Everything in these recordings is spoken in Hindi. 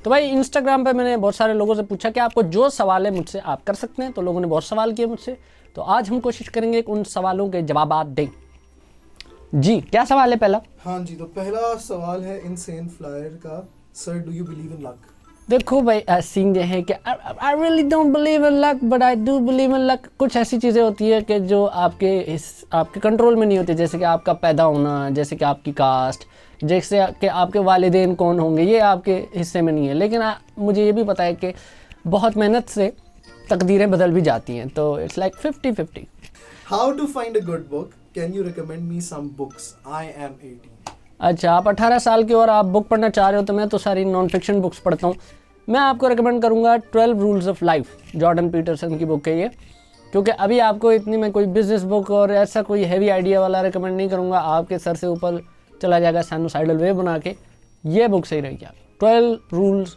तो भाई इंस्टाग्राम पे मैंने बहुत सारे लोगों से पूछा कि आपको जो सवाल है मुझसे आप कर सकते हैं, तो लोगों ने बहुत सवाल किए मुझसे, तो आज हम कोशिश करेंगे कि उन सवालों के जवाब दें। जी क्या सवाल है पहला? हाँ जी, तो पहला सवाल है इनसेन फ्लायर का, sir do you believe in luck? देखो भाई सीन ये है कि आई really don't believe in luck but I do believe in luck. कुछ ऐसी चीज़ें होती है कि जो आपके कंट्रोल में नहीं होती, जैसे कि आपका पैदा होना, जैसे कि आपकी कास्ट, जैसे कि आपके वालिदैन कौन होंगे, ये आपके हिस्से में नहीं है। लेकिन मुझे ये भी पता है कि बहुत मेहनत से तकदीरें बदल भी जाती हैं, तो it's like 50-50। How to find a good book, can you recommend me some books, I am 18। अच्छा, आप 18 साल के और आप बुक पढ़ना चाह रहे हो, तो मैं तो सारी नॉन फिक्शन बुक्स पढ़ता हूँ। मैं आपको रिकमेंड करूँगा 12 rules of life, Jordan Peterson की बुक है ये। क्योंकि अभी आपको इतनी मैं कोई बिजनेस बुक और ऐसा कोई हैवी आइडिया वाला रिकमेंड नहीं करूँगा, आपके सर से ऊपर चला जाएगा साइनोसाइडल वेव बना के। ये बुक सही रहेगी, 12 रूल्स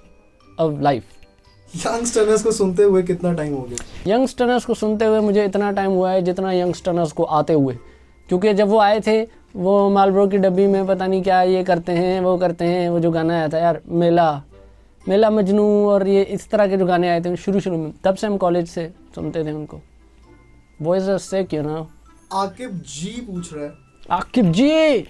ऑफ लाइफ। यंगस्टर्स को सुनते हुए कितना टाइम हो गया? यंगस्टर्स को सुनते हुए मुझे इतना टाइम हुआ है जितना यंगस्टर्स को आते हुए, क्योंकि जब वो आए थे वो मालब्रो की डब्बी में पता नहीं क्या ये करते हैं वो करते हैं, वो जो गाना आया था यार, मेला मजनू और ये इस तरह के जो गाने आए थे शुरू में, तब से हम कॉलेज से सुनते थे उनको। वॉइस से क्यों ना। आकिब जी पूछ रहा है, आकिब जी,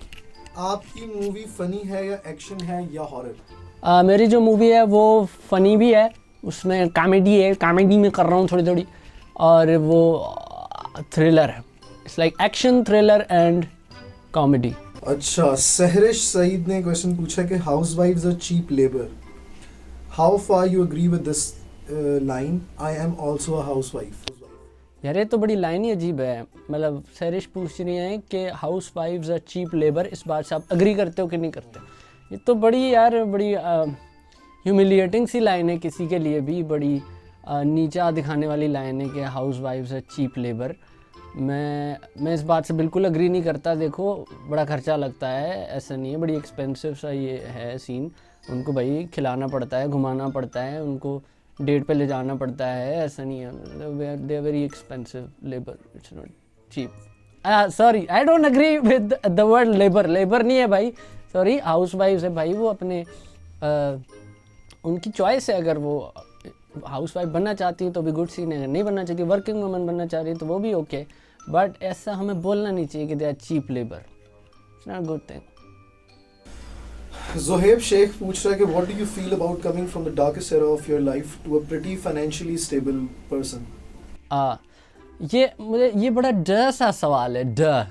आपकी मूवी फनी है या एक्शन है या हॉरर? मेरी जो मूवी है वो फनी भी है, उसमें कॉमेडी है, कॉमेडी में कर रहा हूँ थोड़ी, और वो थ्रिलर है। It's like action, thriller and comedy. अच्छा, सहरिश सईद ने क्वेश्चन पूछा कि हाउसवाइफ्स are cheap labour, how far you agree with this line, I am also a housewife? यार ये तो बड़ी लाइन ही अजीब है। मतलब सहरिश पूछ रही है कि house wifes are cheap labour, इस बात से आप अग्री करते हो कि नहीं करते? ये तो बड़ी ह्यूमिलिएटिंग सी लाइन है किसी के लिए भी, बड़ी नीचा दिखाने वाली लाइन है कि house wifes are cheap labour. मैं इस बात से बिल्कुल अग्री नहीं करता। देखो बड़ा खर्चा लगता है, ऐसा नहीं है, बड़ी एक्सपेंसिव सा ये है सीन। उनको भाई खिलाना पड़ता है, घुमाना पड़ता है, उनको डेट पे ले जाना पड़ता है, ऐसा नहीं है। They are very expensive labour, it's not cheap. Sorry, I don't agree with the word labour नहीं है भाई, सॉरी, हाउस वाइफ्स है भाई। वो अपने उनकी चॉइस है, अगर वो हाउस वाइफ बनना चाहती है तो भी गुड सीन है, अगर नहीं बनना चाहती, वर्किंग वुमन बनना चाह रही है तो वो भी ओके। बट ऐसा हमें बोलना नहीं चाहिए कि they are cheap labour, it's not good thing. Zoheb Shaikh पूछ रहा है कि what do you feel about coming from the darkest era of your life to a pretty financially stable person? ये बड़ा डर सा सवाल है, डर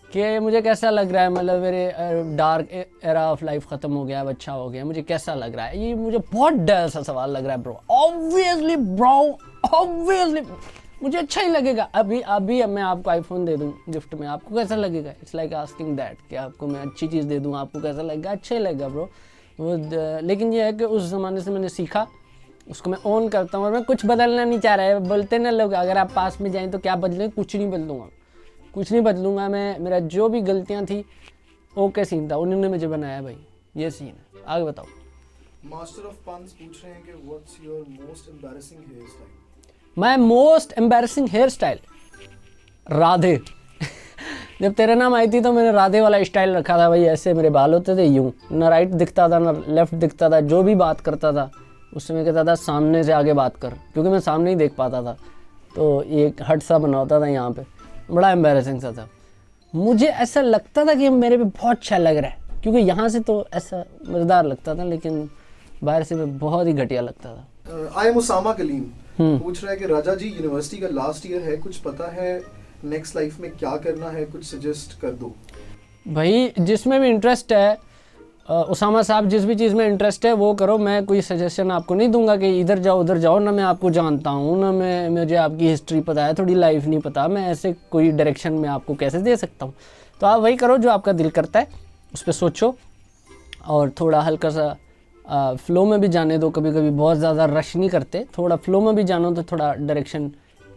कि मुझे कैसा लग रहा है, मतलब मेरे डार्क एरा ऑफ लाइफ ख़त्म हो गया, अब अच्छा हो गया, मुझे कैसा लग रहा है? ये मुझे बहुत डर सा सवाल लग रहा है ब्रो। ऑब्वियसली मुझे अच्छा ही लगेगा। अभी मैं आपको आईफोन दे दूं गिफ्ट में, आपको कैसा लगेगा? इट्स लाइक आस्किंग दैट कि आपको मैं अच्छी चीज़ दे दूं, आपको कैसा लगेगा? अच्छा ही लगेगा ब्रो। लेकिन ये है कि उस ज़माने से मैंने सीखा, उसको मैं ऑन करता हूँ और मैं कुछ बदलना नहीं चाह रहा है। बोलते ना लोग, अगर आप पास में जाएँ तो क्या बदलें? कुछ नहीं बदलूँगा मैं। मेरा जो भी गलतियाँ थी ओके सीन था, उन्होंने मुझे बनाया भाई, ये सीन है। आगे बताओ। मास्टर ऑफ पन्स पूछ रहे हैं कि what's your most embarrassing hair style? My most embarrassing hair style, Radhe. जब तेरे नाम आई थी तो मैंने राधे वाला स्टाइल रखा था भाई। ऐसे मेरे बाल होते थे, यूँ, ना राइट दिखता था ना लेफ्ट दिखता था। जो भी बात करता था उससे मैं कहता था सामने से आगे बात कर, क्योंकि मैं सामने ही देख पाता था। तो एक हट सा बना होता था यहाँ पे, बड़ा एम्बैरेसिंग सा था। मुझे ऐसा लगता था कि मेरे पे बहुत अच्छा लग रहा है, क्योंकि यहाँ से तो ऐसा मज़ेदार लगता था, लेकिन बाहर से मैं बहुत ही घटिया लगता था। आई एम उसामा कलीम पूछ रहा है कि राजा जी, यूनिवर्सिटी का लास्ट ईयर है, कुछ पता है नेक्स्ट लाइफ में क्या करना है, कुछ सजेस्ट कर दो। भाई जिसमें भी इंटरेस्ट है, उसामा साहब, जिस भी चीज़ में इंटरेस्ट है वो करो। मैं कोई सजेशन आपको नहीं दूंगा कि इधर जाओ उधर जाओ, ना मैं आपको जानता हूँ, ना मुझे आपकी हिस्ट्री पता है, थोड़ी लाइफ नहीं पता। मैं ऐसे कोई डायरेक्शन में आपको कैसे दे सकता हूँ? तो आप वही करो जो आपका दिल करता है, उस पर सोचो और थोड़ा हल्का सा फ्लो में भी जाने दो। कभी कभी बहुत ज़्यादा रश नहीं करते, थोड़ा फ्लो में भी जानो तो थोड़ा डायरेक्शन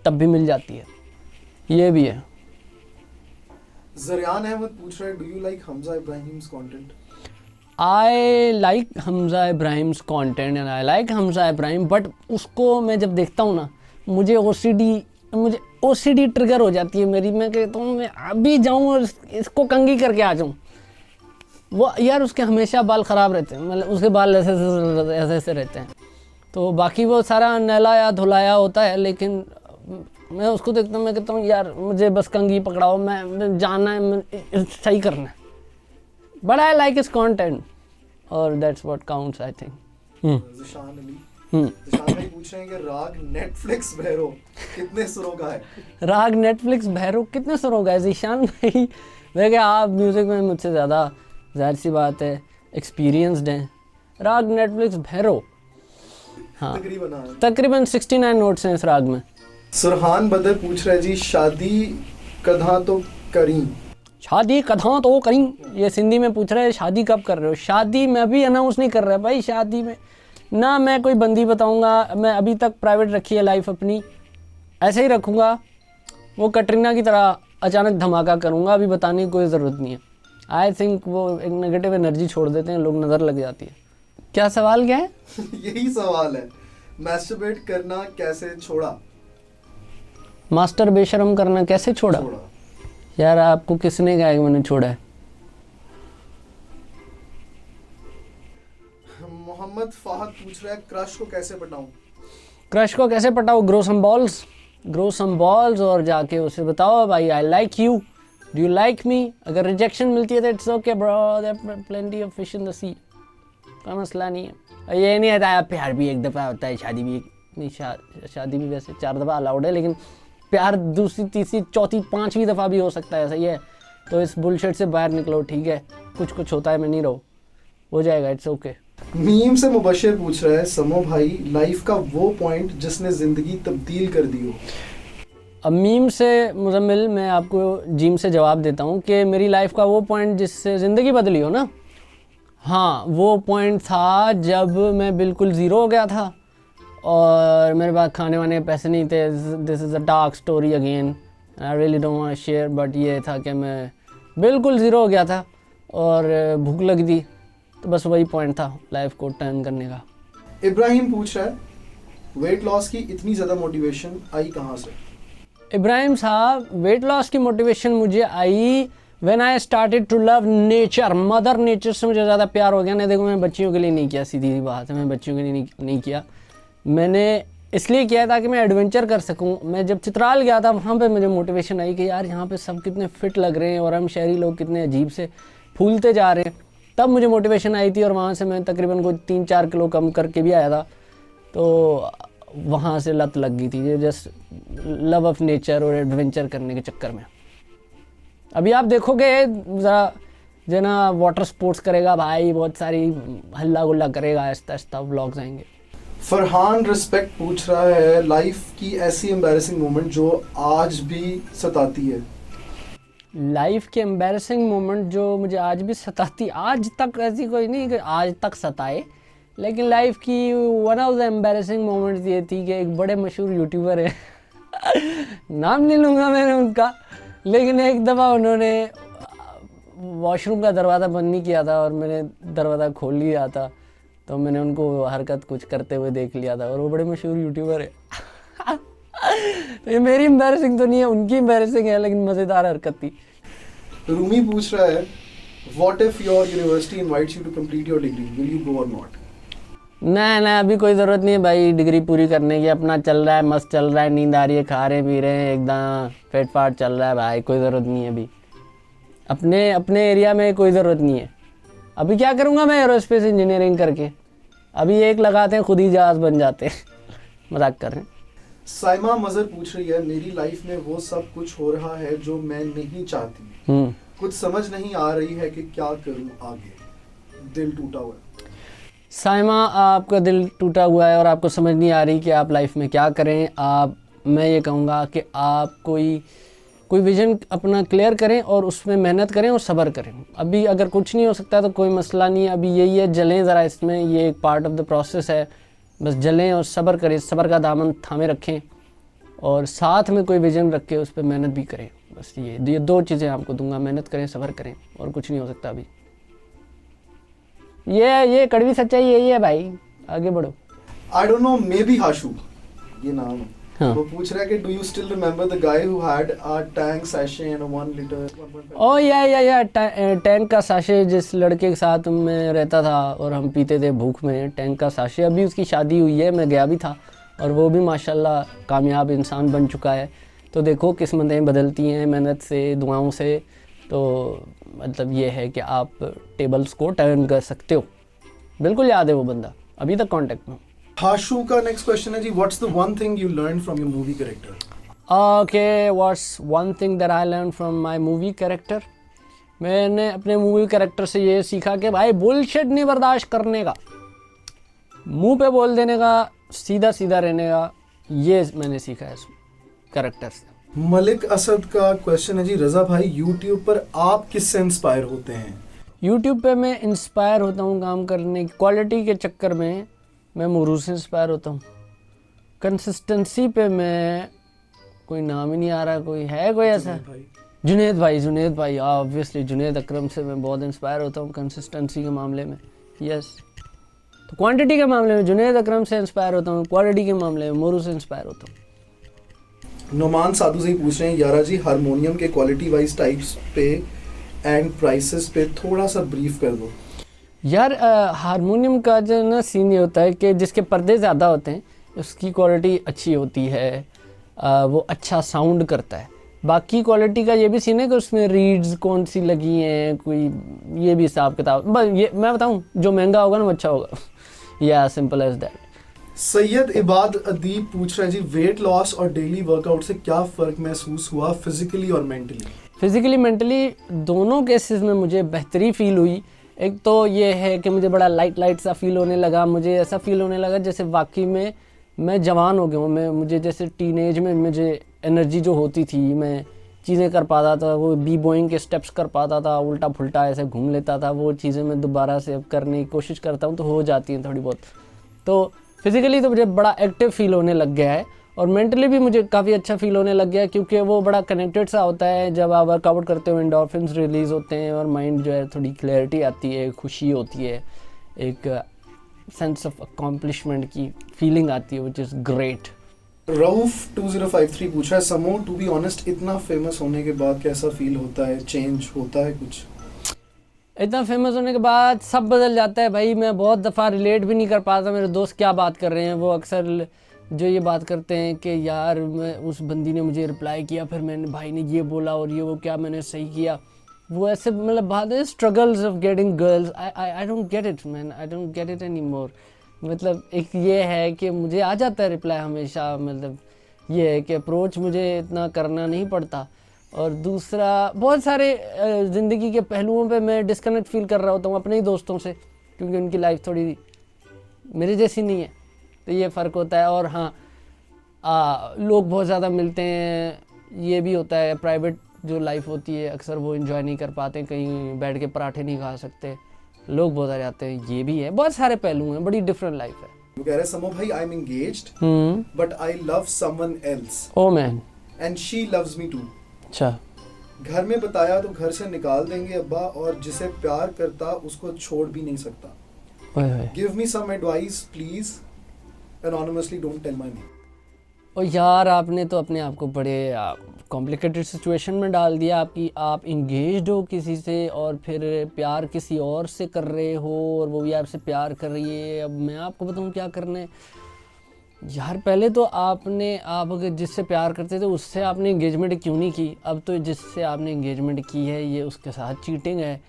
तब भी मिल जाती है। ये भी है। ज़रियान अहमद पूछ रहा है, do you like Hamza Ibrahim's content? I like Hamza Ibrahim's content and I like Hamza Ibrahim, but उसको मैं जब देखता हूँ ना, मुझे ओसीडी ट्रिगर हो जाती है मेरी। मैं कहता हूँ मैं अभी जाऊँ और इसको कंगी करके आ जाऊँ। वो यार उसके हमेशा बाल ख़राब रहते हैं, मतलब उसके बाल ऐसे ऐसे ऐसे रहते हैं, तो बाकी वो सारा नहलाया धुलाया होता है, लेकिन मैं उसको देखता हूँ, मैं कहता हूँ यार मुझे बस कंघी पकड़ाओ, मैं जाना है, मैं सही करना है, but I like is content और that's what counts I think. Zeeshan Ali, Zeeshan भाई पूछ रहे हैं कि राग नेटफ्लिक्स भैरो कितने सुरों का है? राग नेटफ्लिक्स भैरव कितने सुरों का है? ज़ीशान भाई मैं क्या, आप म्यूज़िक में मुझसे ज़्यादा जाहिर सी बात है एक्सपीरियंसड हैं। राग नेटफ्लिक्स भैरव, हाँ तकरीबन 69 नोट्स हैं इस राग में। सुरहान बदर पूछ रहे जी, शादी कधा तो करी? शादी कहाँ तो करी, ये सिंधी में पूछ रहे हैं शादी कब कर रहे हो? शादी मैं अभी अनाउंस नहीं कर रहा भाई, शादी में ना मैं कोई बंदी बताऊंगा, मैं अभी तक प्राइवेट रखी है लाइफ अपनी, ऐसे ही रखूँगा। वो कटरीना की तरह अचानक धमाका करूँगा, अभी बताने की कोई ज़रूरत नहीं है। आई थिंक वो एक नेगेटिव एनर्जी छोड़ देते हैं लोग, नज़र लग जाती है। क्या सवाल क्या है? यही सवाल है, मैस्टरबेट करना कैसे छोड़ा? मास्टर बेशरम करना कैसे छोड़ा? यार आपको किसने कहा कि मैंने छोड़ा है? मोहम्मद फाहद पूछ रहा है, क्रश को कैसे पटाऊं? क्रश को कैसे पटाओ? ग्रो सम बॉल्स और जाके उसे बताओ भाई I like you, do you like me. अगर रिजेक्शन मिलती है तो it's okay bro, there plenty of fish in the sea, कोई मसला नहीं है। ये नहीं है प्यार भी एक दफ़ा होता है, शादी भी नहीं, शादी भी वैसे 4 दफ़ा अलाउड है, लेकिन प्यार दूसरी तीसरी चौथी 5वीं दफ़ा भी हो सकता है, सही है। तो इस बुलशिट से बाहर निकलो, ठीक है? कुछ होता है, मैं नहीं रहो, हो जाएगा, इट्स ओके। मीम से मुबशिर पूछ रहा है, समो भाई लाइफ का वो पॉइंट जिसने ज़िंदगी तब्दील कर दी हो? अब मीम से मुजम्मिल मैं आपको जिम से जवाब देता हूँ कि मेरी लाइफ का वो पॉइंट जिससे ज़िंदगी बदली हो ना, हाँ वो पॉइंट था जब मैं बिल्कुल ज़ीरो हो गया था और मेरे पास खाने वाने पैसे नहीं थे। This is a dark story again, I really don't want to share, but ये था कि मैं बिल्कुल ज़ीरो हो गया था और भूख लगी थी, तो बस वही पॉइंट था लाइफ को टर्न करने का। इब्राहिम पूछ रहा है, वेट लॉस की इतनी ज़्यादा मोटिवेशन आई कहाँ से? इब्राहिम साहब, वेट लॉस की मोटिवेशन मुझे I when I started to love nature. Mother nature से मुझे ज़्यादा प्यार हो गया ना। देखो मैं बच्चियों के लिए नहीं किया, सीधी सी बात है, मैं बच्चियों के लिए नहीं किया, मैंने इसलिए किया ताकि मैं एडवेंचर कर सकूं। मैं जब चित्राल गया था वहाँ पे मुझे मोटिवेशन आई कि यार यहाँ पे सब कितने फिट लग रहे हैं और हम शहरी लोग कितने अजीब से फूलते जा रहे हैं, तब मुझे मोटिवेशन आई थी और वहाँ से मैं तकरीबन कोई 3-4 किलो कम करके भी आया था। तो वहाँ से लत लग गई थी, ये जस्ट लव ऑफ नेचर और एडवेंचर करने के चक्कर में। अभी आप देखोगे ज़रा जो ना वाटर स्पोर्ट्स करेगा भाई, बहुत सारी हल्ला गुल्ला करेगा, आहिस्ता आहिस्ता व्लॉग्स आएंगे। फरहान रिस्पेक्ट पूछ रहा है, लाइफ की ऐसी एम्बैरेसिंग मोमेंट जो आज भी सताती है? लाइफ की एम्बैरेसिंग मोमेंट जो मुझे आज भी सताती, आज तक ऐसी कोई नहीं कि आज तक सताए, लेकिन लाइफ की one of the embarrassing moments ये थी कि एक बड़े मशहूर यूट्यूबर है नाम नहीं लूँगा मैंने उनका, लेकिन एक दफ़ा उन्होंने वॉशरूम का दरवाज़ा बंद नहीं किया था और मैंने दरवाज़ा खोल लिया था, तो मैंने उनको हरकत कुछ करते हुए देख लिया था और वो बड़े मशहूर यूट्यूबर है तो ये मेरी एम्बैरेसिंग तो नहीं है, उनकी एम्बैरेसिंग है, लेकिन मज़ेदार हरकत थी। रूमी पूछ रहा है, what if your university invites you to complete your degree, will you go or not? ना अभी कोई ज़रूरत नहीं है भाई डिग्री पूरी करने की, अपना चल रहा है, मस्त चल रहा है, नींद आ रही है, खा रहे पी रहे हैं, एकदम पेट फाट चल रहा है भाई, कोई ज़रूरत नहीं है अभी, अपने एरिया में कोई ज़रूरत नहीं है। अभी क्या करूँगा मैं एरोस्पेस इंजीनियरिंग करके, अभी एक लगाते हैं खुद ही जहाज बन जाते हैं मजाक कर रहे हैं। साइमा मजर पूछ रही है, मेरी लाइफ में वो सब कुछ हो रहा है जो मैं नहीं चाहती, कुछ समझ नहीं आ रही है कि क्या करूं आगे, दिल टूटा हुआ है। साइमा, आपका दिल टूटा हुआ है और आपको समझ नहीं आ रही कि आप लाइफ में क्या करें। मैं ये कहूँगा कि आप कोई विज़न अपना क्लियर करें और उसमें मेहनत करें और सब्र करें। अभी अगर कुछ नहीं हो सकता तो कोई मसला नहीं है, अभी यही है, जलें ज़रा, इसमें ये एक पार्ट ऑफ द प्रोसेस है, बस जलें और सब्र करें, सब्र का दामन थामे रखें और साथ में कोई विज़न रख के उस पर मेहनत भी करें। बस ये 2 चीज़ें आपको दूंगा, मेहनत करें, सब्र करें, और कुछ नहीं हो सकता अभी। ये कड़वी सच्चाई यही है भाई, आगे बढ़ो। I don't know, may be Hashu ये नाम है। हाँ। वो पूछ रहा है कि do you still remember the guy who had a tank sachet and 1 litre 1.5 ओ या टैंक का साशे जिस लड़के के साथ मैं रहता था और हम पीते थे भूख में, टैंक का साशे। अभी उसकी शादी हुई है, मैं गया भी था और वो भी माशाल्लाह कामयाब इंसान बन चुका है। तो देखो किस्मतें बदलती हैं मेहनत से, दुआओं से। तो मतलब ये है कि आप टेबल्स को टर्न कर सकते हो। बिल्कुल याद है वो बंदा, अभी तक कांटेक्ट में। हाशु का नेक्स्ट क्वेश्चन है जी, what's the one thing you learn from your movie character? Okay, what's one thing that I learned from my movie character? मैंने अपने मूवी कैरेक्टर से ये सीखा कि भाई बुलशिट नहीं बर्दाश्त करने का, मुंह पे बोल देने का, सीधा सीधा रहने का। ये मैंने सीखा है इस कैरेक्टर से। मलिक असद का क्वेश्चन है जी, रज़ा भाई यूट्यूब पर आप किससे इंस्पायर होते हैं? यूट्यूब पे मैं इंस्पायर होता हूँ काम करने की क्वालिटी के चक्कर में, मैं मुरू से इंस्पायर होता हूँ। कंसिस्टेंसी पे मैं, कोई नाम ही नहीं आ रहा, कोई है कोई ऐसा? जुनेद भाई ऑब्वियसली जुनेद अकरम से मैं बहुत इंस्पायर होता हूँ कंसिस्टेंसी के मामले में। यस, तो क्वांटिटी के मामले में जुनेद अकरम से इंस्पायर होता हूँ, क्वालिटी के मामले में मोरू से इंस्पायर होता हूँ। नोमान साधु से ही पूछ रहे हैं, यारा जी हारमोनियम के क्वालिटी वाइज टाइप्स पे एंड प्राइसेस पे थोड़ा सा ब्रीफ कर दो। यार हारमोनियम का जो ना सीन ये होता है कि जिसके पर्दे ज़्यादा होते हैं उसकी क्वालिटी अच्छी होती है, वो अच्छा साउंड करता है। बाकी क्वालिटी का ये भी सीन है कि उसमें रीड्स कौन सी लगी हैं, कोई ये भी हिसाब किताब। बस ये मैं बताऊं, जो महंगा होगा ना वो अच्छा होगा। या सिंपल एज दैट। सैयद इबाद अदीब पूछ रहे हैं जी, वेट लॉस और डेली वर्कआउट से क्या फ़र्क महसूस हुआ फिजिकली और मेंटली? फिजिकली मेंटली दोनों केसेस में मुझे बेहतरी फील हुई। एक तो ये है कि मुझे बड़ा लाइट सा फील होने लगा, मुझे ऐसा फील होने लगा जैसे वाकई में मैं जवान हो गया हूँ। मुझे जैसे टीनेज में मुझे एनर्जी जो होती थी, मैं चीज़ें कर पाता था, वो बी बॉइंग के स्टेप्स कर पाता था, उल्टा फुल्टा ऐसे घूम लेता था। वो चीज़ें मैं दोबारा से अब करने की कोशिश करता हूँ तो हो जाती हैं थोड़ी बहुत। तो फिज़िकली तो मुझे बड़ा एक्टिव फील होने लग गया है और मेंटली भी मुझे काफ़ी अच्छा फील होने लग गया है, क्योंकि वो बड़ा कनेक्टेड सा होता है। जब आप वर्कआउट करते हो एंडोर्फिन्स रिलीज़ होते हैं और माइंड जो है थोड़ी क्लैरिटी आती है, खुशी होती है, एक सेंस ऑफ अकॉम्प्लिशमेंट की फीलिंग आती है, विच इज़ ग्रेट। रऊफ 2053 पूछा है, समो टू बी ऑनेस्ट इतना फेमस होने के बाद कैसा फील होता है, चेंज होता है कुछ? इतना फेमस होने के बाद सब बदल जाता है भाई। मैं बहुत दफ़ा रिलेट भी नहीं कर पाता मेरे दोस्त क्या बात कर रहे हैं। वो अक्सर जो ये बात करते हैं कि यार मैं उस बंदी ने मुझे रिप्लाई किया, फिर मैंने भाई ने ये बोला और ये वो, क्या मैंने सही किया? वो ऐसे मतलब बात है, struggles of getting girls. I don't get it man, I don't get it any more. मतलब एक ये है कि मुझे आ जाता है रिप्लाई हमेशा, मतलब ये है कि अप्रोच मुझे इतना करना नहीं पड़ता। और दूसरा बहुत सारे ज़िंदगी के पहलुओं पे मैं डिस्कनेक्ट फील कर रहा होता हूँ अपने ही दोस्तों से, क्योंकि उनकी लाइफ थोड़ी मेरे जैसी नहीं है, तो ये फ़र्क होता है। और हाँ, लोग बहुत ज़्यादा मिलते हैं, ये भी होता है। प्राइवेट जो लाइफ होती है अक्सर वो एंजॉय नहीं कर पाते, कहीं बैठ के पराठे नहीं खा सकते, लोग बहुत आ जाते हैं, ये भी है। बहुत सारे पहलू हैं, बड़ी डिफरेंट लाइफ है। वो कह रहे हैं, समो भाई I am engaged but I love someone else oh man, and she loves me too. अच्छा, घर में बताया तो घर से निकाल देंगे अब्बा, और जिसे प्यार करता उसको छोड़ भी नहीं सकता। ओए होए। Give me some advice please, anonymously, don't tell my name. और यार आपने तो अपने आप को बड़े कॉम्प्लिकेटेड सिचुएशन में डाल दिया। आप इंगेज्ड हो किसी से और फिर प्यार किसी और से कर रहे हो और वो भी आपसे प्यार कर रही है। अब मैं आपको बताऊँ क्या करना है यार। पहले तो आप अगर जिससे प्यार करते थे उससे आपने इंगेजमेंट क्यों नहीं की? अब तो जिससे आपने इंगेजमेंट की है ये उसके साथ चीटिंग है।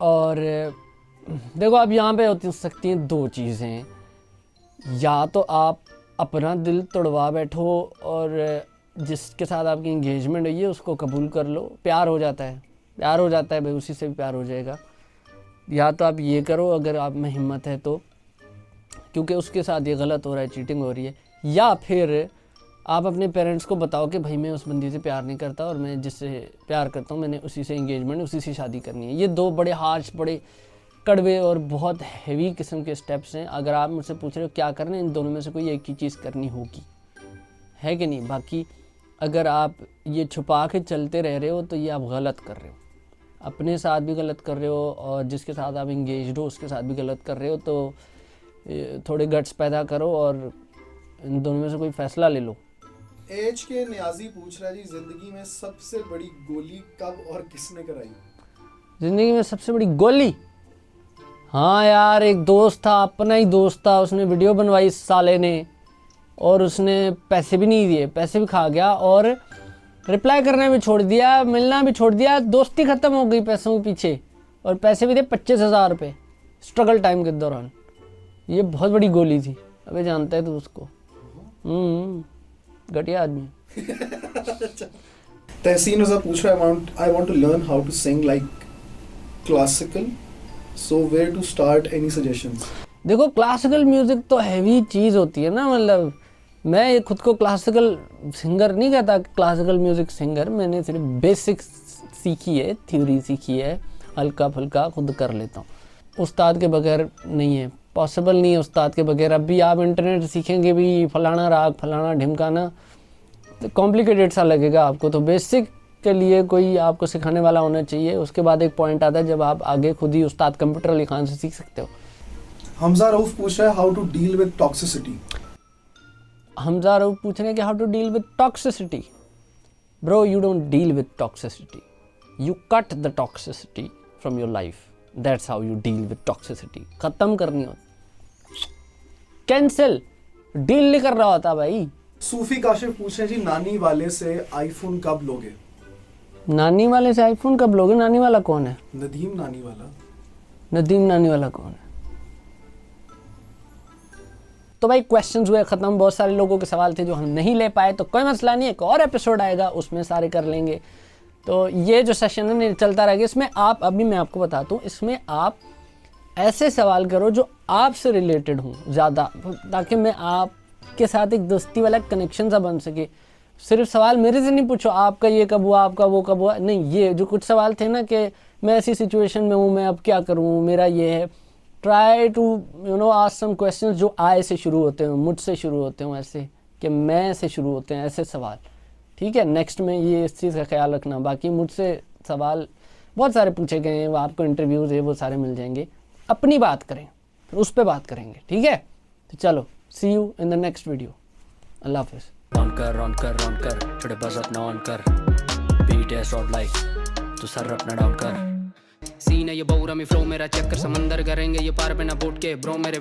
और देखो अब यहाँ पे होती सकती हैं दो चीज़ें, या तो आप अपना दिल तोड़वा बैठो और जिसके साथ आपकी इंगेजमेंट हुई है उसको कबूल कर लो, प्यार हो जाता है भाई, उसी से भी प्यार हो जाएगा। या तो आप ये करो अगर आप में हिम्मत है तो, क्योंकि उसके साथ ये गलत हो रहा है, चीटिंग हो रही है। या फिर आप अपने पेरेंट्स को बताओ कि भाई मैं उस बंदी से प्यार नहीं करता और मैं जिससे प्यार करता हूँ मैंने उसी से इंगेजमेंट, उसी से शादी करनी है। ये दो बड़े हार्श, बड़े कड़वे और बहुत हैवी किस्म के स्टेप्स हैं। अगर आप मुझसे पूछ रहे हो क्या करना है, इन दोनों में से कोई एक ही चीज़ करनी होगी, है कि नहीं? बाकी अगर आप ये छुपा के चलते रह रहे हो तो ये आप गलत कर रहे हो, अपने साथ भी गलत कर रहे हो और जिसके साथ आप इंगेज्ड हो उसके साथ भी गलत कर रहे हो। तो थोड़े गट्स पैदा करो और इन दोनों में से कोई फैसला ले लो। एच के न्याजी पूछ रहा है जी, जिंदगी में सबसे बड़ी गोली कब और किसने कराई? ज़िंदगी में सबसे बड़ी गोली, हाँ यार, एक दोस्त था, अपना ही दोस्त था, उसने वीडियो बनवाई इस साले ने, और उसने पैसे भी नहीं दिए, पैसे भी खा गया, और रिप्लाई करना भी छोड़ दिया, मिलना भी छोड़ दिया, दोस्ती ख़त्म हो गई पैसों के पीछे, और पैसे भी थे 25,000 रुपये स्ट्रगल टाइम के दौरान। ये बहुत बड़ी गोली थी। अबे जानता है तू उसको? घटिया आदमी। तहसीन रजा पूछ रहा है, I want to learn how to sing like classical, so where to start, any suggestions? देखो, क्लासिकल म्यूज़िक तो हैवी चीज़ होती है ना, मतलब मैं खुद को क्लासिकल सिंगर नहीं कहता, क्लासिकल म्यूज़िक सिंगर, मैंने सिर्फ बेसिक्स सीखी है, थ्योरी सीखी है, हल्का फुल्का खुद कर लेता हूँ। उस्ताद के बगैर नहीं है, पॉसिबल नहीं है उस्ताद के बगैर। अभी आप इंटरनेट सीखेंगे भी फलाना राग फलाना ढिमकाना, तो कॉम्प्लिकेटेड सा लगेगा आपको। तो बेसिक के लिए कोई आपको सिखाने वाला होना चाहिए। उसके बाद एक पॉइंट आता है जब आप आगे खुद ही उस्ताद कंप्यूटर अली खान से सीख सकते हो। हमजा रऊफ पूछ रहा है, how to deal with toxicity? Hamza Rauf पूछ रहे हैं कि how to deal with toxicity. Bro, you don't deal with toxicity, you cut the toxicity from your life, that's how you deal with toxicity. ख़त्म करनी होती, कैंसिल, डील नहीं कर रहा होता भाई। सूफी काशिफ पूछ रहे हैं जी, नानी वाले से आईफोन कब लोगे? नानी वाले से आईफोन कब लोगे? नानी वाला कौन है? नदीम नानी वाला। नदीम नानी वाला कौन है? तो भाई क्वेश्चंस हुए ख़त्म। बहुत सारे लोगों के सवाल थे जो हम नहीं ले पाए, तो कोई मसला नहीं, एक और एपिसोड आएगा उसमें सारे कर लेंगे। तो ये जो सेशन है ना चलता रहेगा। इसमें आप, अभी मैं आपको बताता हूँ, इसमें आप ऐसे सवाल करो जो आपसे रिलेटेड हों ज़्यादा, ताकि मैं आपके साथ एक दोस्ती वाला कनेक्शन सा बन सके। सिर्फ सवाल मेरे से नहीं पूछो, आपका ये कब हुआ, आपका वो कब हुआ, नहीं। ये जो कुछ सवाल थे ना कि मैं ऐसी सिचुएशन में हूँ, मैं अब क्या करूँ, मेरा ये है, try to ask some questions जो आय से शुरू होते हैं, मुझसे शुरू होते हैं, ऐसे कि मैं से शुरू होते हैं, ऐसे सवाल। ठीक है, नेक्स्ट में ये इस चीज़ का ख्याल रखना। बाकी मुझसे सवाल बहुत सारे पूछे गए हैं, वो आपको इंटरव्यूज़ है वो सारे मिल जाएंगे। अपनी बात करें, फिर उस पर बात करेंगे, ठीक है? तो चलो, see you in the next video. अल्लाह हाफिज़। ऑन कर छोटे बस अपना ऑन कर, बीट है शॉर्ट लाइक तो सर अपना डाउन कर। सीन है ये बहुरा में फ्लो मेरा, चक्कर समंदर करेंगे ये पार पे ना बोट के ब्रो मेरे